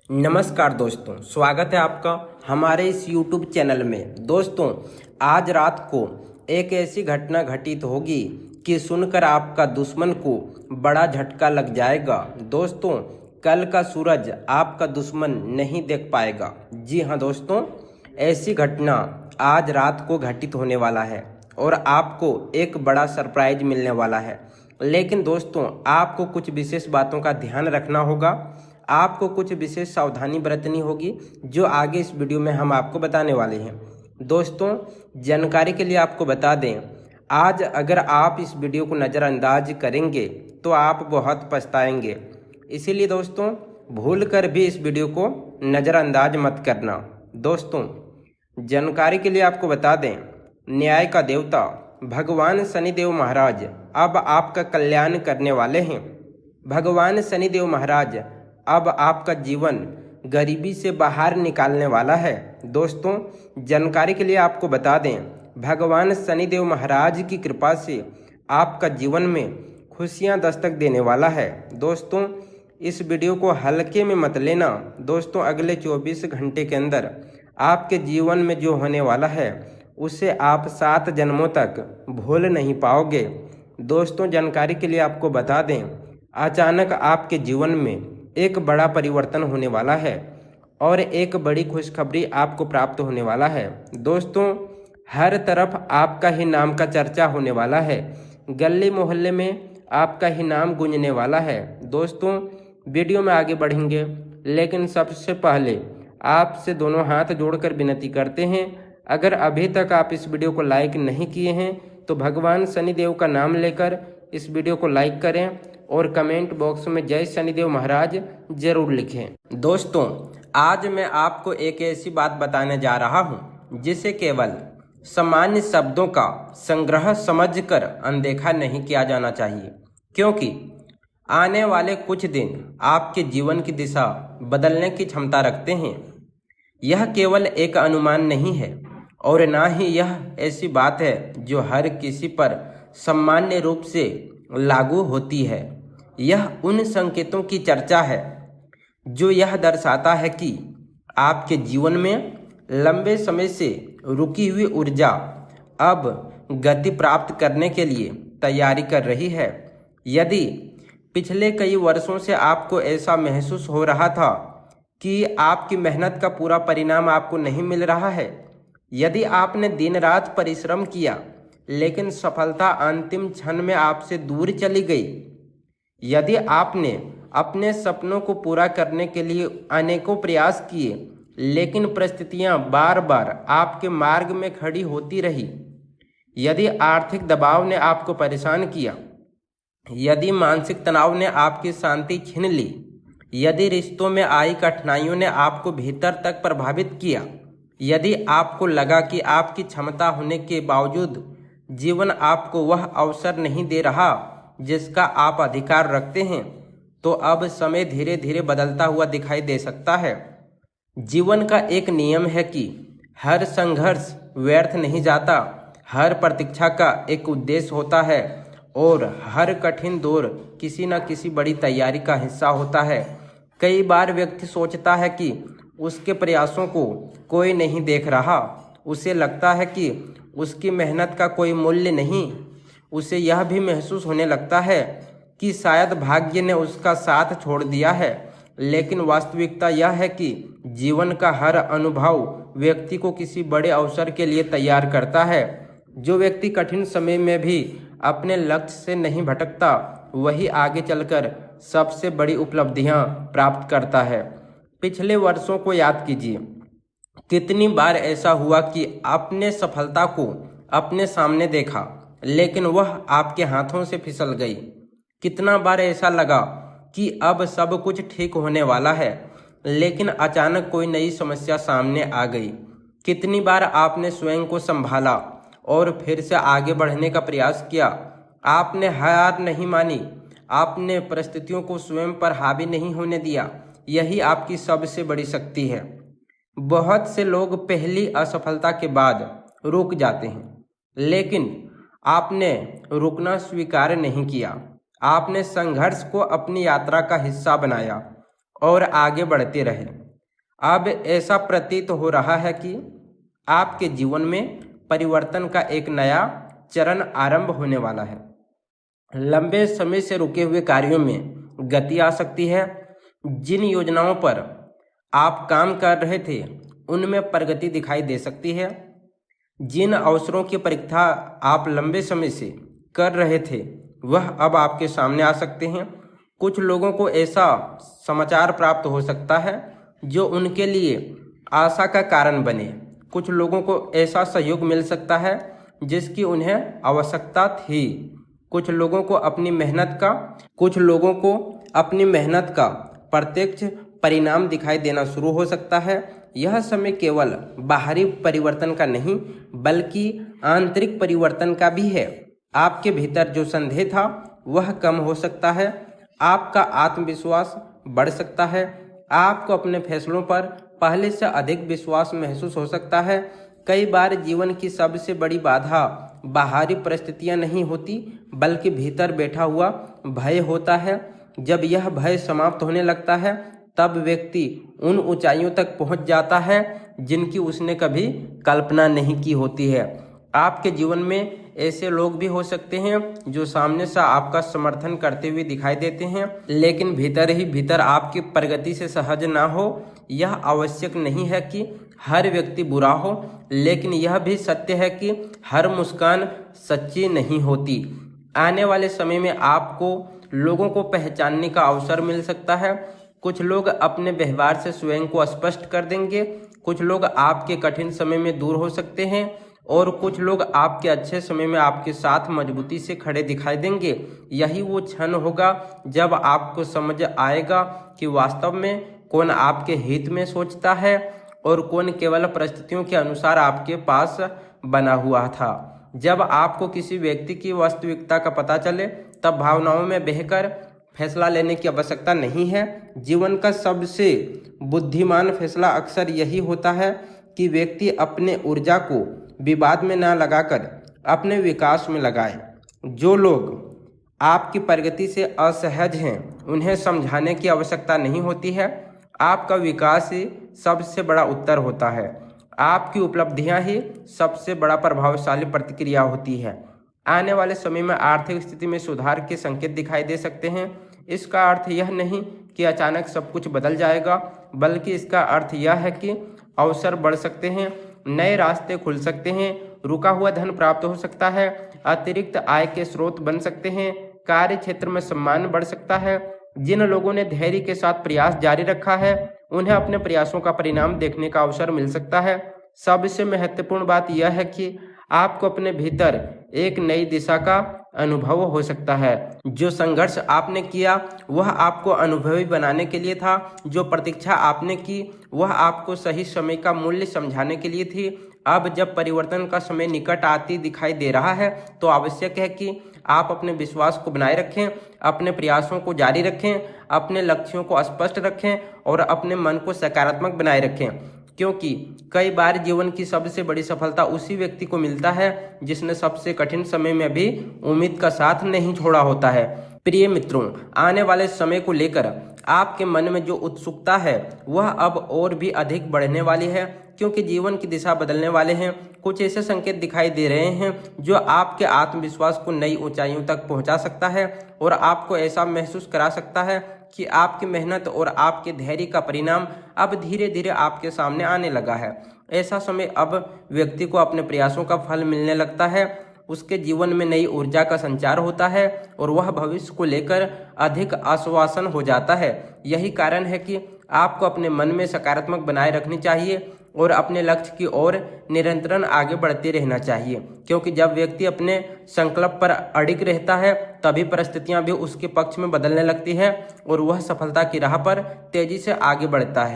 नमस्कार दोस्तों, स्वागत है आपका हमारे इस YouTube चैनल में। दोस्तों, आज रात को एक ऐसी घटना घटित होगी कि सुनकर आपका दुश्मन को बड़ा झटका लग जाएगा। दोस्तों, कल का सूरज आपका दुश्मन नहीं देख पाएगा। जी हाँ दोस्तों, ऐसी घटना आज रात को घटित होने वाला है और आपको एक बड़ा सरप्राइज मिलने वाला है। लेकिन दोस्तों, आपको कुछ विशेष बातों का ध्यान रखना होगा, आपको कुछ विशेष सावधानी बरतनी होगी जो आगे इस वीडियो में हम आपको बताने वाले हैं। दोस्तों, जानकारी के लिए आपको बता दें, आज अगर आप इस वीडियो को नज़रअंदाज करेंगे तो आप बहुत पछताएंगे। इसीलिए दोस्तों, भूल कर भी इस वीडियो को नज़रअंदाज मत करना। दोस्तों, जानकारी के लिए आपको बता दें, न्याय का देवता भगवान शनिदेव महाराज अब आपका कल्याण करने वाले हैं। भगवान शनिदेव महाराज अब आपका जीवन गरीबी से बाहर निकालने वाला है। दोस्तों, जानकारी के लिए आपको बता दें, भगवान शनिदेव महाराज की कृपा से आपका जीवन में खुशियां दस्तक देने वाला है। दोस्तों, इस वीडियो को हल्के में मत लेना। दोस्तों, अगले 24 घंटे के अंदर आपके जीवन में जो होने वाला है उसे आप 7 जन्मों तक भूल नहीं पाओगे। दोस्तों, जानकारी के लिए आपको बता दें, अचानक आपके जीवन में एक बड़ा परिवर्तन होने वाला है और एक बड़ी खुशखबरी आपको प्राप्त होने वाला है। दोस्तों, हर तरफ आपका ही नाम का चर्चा होने वाला है, गली मोहल्ले में आपका ही नाम गूंजने वाला है। दोस्तों, वीडियो में आगे बढ़ेंगे, लेकिन सबसे पहले आपसे दोनों हाथ जोड़कर विनती करते हैं, अगर अभी तक आप इस वीडियो को लाइक नहीं किए हैं तो भगवान शनिदेव का नाम लेकर इस वीडियो को लाइक करें और कमेंट बॉक्स में जय शनिदेव महाराज जरूर लिखें। दोस्तों, आज मैं आपको एक ऐसी बात बताने जा रहा हूं जिसे केवल सामान्य शब्दों का संग्रह समझकर अनदेखा नहीं किया जाना चाहिए, क्योंकि आने वाले कुछ दिन आपके जीवन की दिशा बदलने की क्षमता रखते हैं। यह केवल एक अनुमान नहीं है और ना ही यह ऐसी बात है जो हर किसी पर सामान्य रूप से लागू होती है। यह उन संकेतों की चर्चा है जो यह दर्शाता है कि आपके जीवन में लंबे समय से रुकी हुई ऊर्जा अब गति प्राप्त करने के लिए तैयारी कर रही है। यदि पिछले कई वर्षों से आपको ऐसा महसूस हो रहा था कि आपकी मेहनत का पूरा परिणाम आपको नहीं मिल रहा है, यदि आपने दिन रात परिश्रम किया लेकिन सफलता अंतिम क्षण में आपसे दूर चली गई, यदि आपने अपने सपनों को पूरा करने के लिए अनेकों प्रयास किए लेकिन परिस्थितियां बार बार आपके मार्ग में खड़ी होती रही, यदि आर्थिक दबाव ने आपको परेशान किया, यदि मानसिक तनाव ने आपकी शांति छीन ली, यदि रिश्तों में आई कठिनाइयों ने आपको भीतर तक प्रभावित किया, यदि आपको लगा कि आपकी क्षमता होने के बावजूद जीवन आपको वह अवसर नहीं दे रहा जिसका आप अधिकार रखते हैं, तो अब समय धीरे धीरे बदलता हुआ दिखाई दे सकता है। जीवन का एक नियम है कि हर संघर्ष व्यर्थ नहीं जाता, हर प्रतीक्षा का एक उद्देश्य होता है और हर कठिन दौर किसी न किसी बड़ी तैयारी का हिस्सा होता है। कई बार व्यक्ति सोचता है कि उसके प्रयासों को कोई नहीं देख रहा, उसे लगता है कि उसकी मेहनत का कोई मूल्य नहीं, उसे यह भी महसूस होने लगता है कि शायद भाग्य ने उसका साथ छोड़ दिया है। लेकिन वास्तविकता यह है कि जीवन का हर अनुभव व्यक्ति को किसी बड़े अवसर के लिए तैयार करता है। जो व्यक्ति कठिन समय में भी अपने लक्ष्य से नहीं भटकता, वही आगे चलकर सबसे बड़ी उपलब्धियां प्राप्त करता है। पिछले वर्षों को याद कीजिए, कितनी बार ऐसा हुआ कि आपने सफलता को अपने सामने देखा लेकिन वह आपके हाथों से फिसल गई। कितना बार ऐसा लगा कि अब सब कुछ ठीक होने वाला है, लेकिन अचानक कोई नई समस्या सामने आ गई। कितनी बार आपने स्वयं को संभाला और फिर से आगे बढ़ने का प्रयास किया। आपने हार नहीं मानी, आपने परिस्थितियों को स्वयं पर हावी नहीं होने दिया। यही आपकी सबसे बड़ी शक्ति है। बहुत से लोग पहली असफलता के बाद रुक जाते हैं, लेकिन आपने रुकना स्वीकार नहीं किया। आपने संघर्ष को अपनी यात्रा का हिस्सा बनाया और आगे बढ़ते रहे। अब ऐसा प्रतीत हो रहा है कि आपके जीवन में परिवर्तन का एक नया चरण आरंभ होने वाला है। लंबे समय से रुके हुए कार्यों में गति आ सकती है। जिन योजनाओं पर आप काम कर रहे थे उनमें प्रगति दिखाई दे सकती है। जिन अवसरों की प्रतीक्षा आप लंबे समय से कर रहे थे वह अब आपके सामने आ सकते हैं। कुछ लोगों को ऐसा समाचार प्राप्त हो सकता है जो उनके लिए आशा का कारण बने। कुछ लोगों को ऐसा सहयोग मिल सकता है जिसकी उन्हें आवश्यकता थी। कुछ लोगों को अपनी मेहनत का प्रत्यक्ष परिणाम दिखाई देना शुरू हो सकता है। यह समय केवल बाहरी परिवर्तन का नहीं बल्कि आंतरिक परिवर्तन का भी है। आपके भीतर जो संदेह था वह कम हो सकता है। आपका आत्मविश्वास बढ़ सकता है। आपको अपने फैसलों पर पहले से अधिक विश्वास महसूस हो सकता है। कई बार जीवन की सबसे बड़ी बाधा बाहरी परिस्थितियां नहीं होती बल्कि भीतर बैठा हुआ भय होता है। जब यह भय समाप्त होने लगता है तब व्यक्ति उन ऊंचाइयों तक पहुंच जाता है जिनकी उसने कभी कल्पना नहीं की होती है। आपके जीवन में ऐसे लोग भी हो सकते हैं जो सामने से आपका समर्थन करते हुए दिखाई देते हैं लेकिन भीतर ही भीतर आपकी प्रगति से सहज ना हो। यह आवश्यक नहीं है कि हर व्यक्ति बुरा हो, लेकिन यह भी सत्य है कि हर मुस्कान सच्ची नहीं होती। आने वाले समय में आपको लोगों को पहचानने का अवसर मिल सकता है। कुछ लोग अपने व्यवहार से स्वयं को स्पष्ट कर देंगे। कुछ लोग आपके कठिन समय में दूर हो सकते हैं और कुछ लोग आपके अच्छे समय में आपके साथ मजबूती से खड़े दिखाई देंगे। यही वो क्षण होगा जब आपको समझ आएगा कि वास्तव में कौन आपके हित में सोचता है और कौन केवल परिस्थितियों के अनुसार आपके पास बना हुआ था। जब आपको किसी व्यक्ति की वास्तविकता का पता चले तब भावनाओं में बहकर फैसला लेने की आवश्यकता नहीं है। जीवन का सबसे बुद्धिमान फैसला अक्सर यही होता है कि व्यक्ति अपने ऊर्जा को विवाद में न लगाकर अपने विकास में लगाए। जो लोग आपकी प्रगति से असहज हैं उन्हें समझाने की आवश्यकता नहीं होती है। आपका विकास ही सबसे बड़ा उत्तर होता है। आपकी उपलब्धियां ही सबसे बड़ा प्रभावशाली प्रतिक्रिया होती है। आने वाले समय में आर्थिक स्थिति में सुधार के संकेत दिखाई दे सकते हैं। इसका अर्थ यह नहीं कि अचानक सब कुछ बदल जाएगा, बल्कि इसका अर्थ यह है कि अवसर बढ़ सकते हैं, नए रास्ते खुल सकते हैं, रुका हुआ धन प्राप्त हो सकता है, अतिरिक्त आय के स्रोत बन सकते हैं, कार्य क्षेत्र में सम्मान बढ़ सकता है। जिन लोगों ने धैर्य के साथ प्रयास जारी रखा है उन्हें अपने प्रयासों का परिणाम देखने का अवसर मिल सकता है। सबसे महत्वपूर्ण बात यह है कि आपको अपने भीतर एक नई दिशा का अनुभव हो सकता है। जो संघर्ष आपने किया वह आपको अनुभवी बनाने के लिए था। जो प्रतीक्षा आपने की वह आपको सही समय का मूल्य समझाने के लिए थी। अब जब परिवर्तन का समय निकट आती दिखाई दे रहा है तो आवश्यक है कि आप अपने विश्वास को बनाए रखें, अपने प्रयासों को जारी रखें, अपने लक्ष्यों को स्पष्ट रखें और अपने मन को सकारात्मक बनाए रखें। क्योंकि कई बार जीवन की सबसे बड़ी सफलता उसी व्यक्ति को मिलता है जिसने सबसे कठिन समय में भी उम्मीद का साथ नहीं छोड़ा होता है। प्रिय मित्रों, आने वाले समय को लेकर आपके मन में जो उत्सुकता है वह अब और भी अधिक बढ़ने वाली है, क्योंकि जीवन की दिशा बदलने वाले हैं। कुछ ऐसे संकेत दिखाई दे रहे हैं जो आपके आत्मविश्वास को नई ऊंचाइयों तक पहुंचा सकता है और आपको ऐसा महसूस करा सकता है कि आपकी मेहनत और आपके धैर्य का परिणाम अब धीरे धीरे आपके सामने आने लगा है। ऐसा समय अब व्यक्ति को अपने प्रयासों का फल मिलने लगता है। उसके जीवन में नई ऊर्जा का संचार होता है और वह भविष्य को लेकर अधिक आश्वासन हो जाता है। यही कारण है कि आपको अपने मन में सकारात्मक बनाए रखनी चाहिए और अपने लक्ष्य की ओर निरंतर आगे बढ़ते रहना चाहिए, क्योंकि जब व्यक्ति अपने संकल्प पर अडिग रहता है तभी परिस्थितियां भी उसके पक्ष में बदलने लगती है और वह सफलता की राह पर तेजी से आगे बढ़ता है।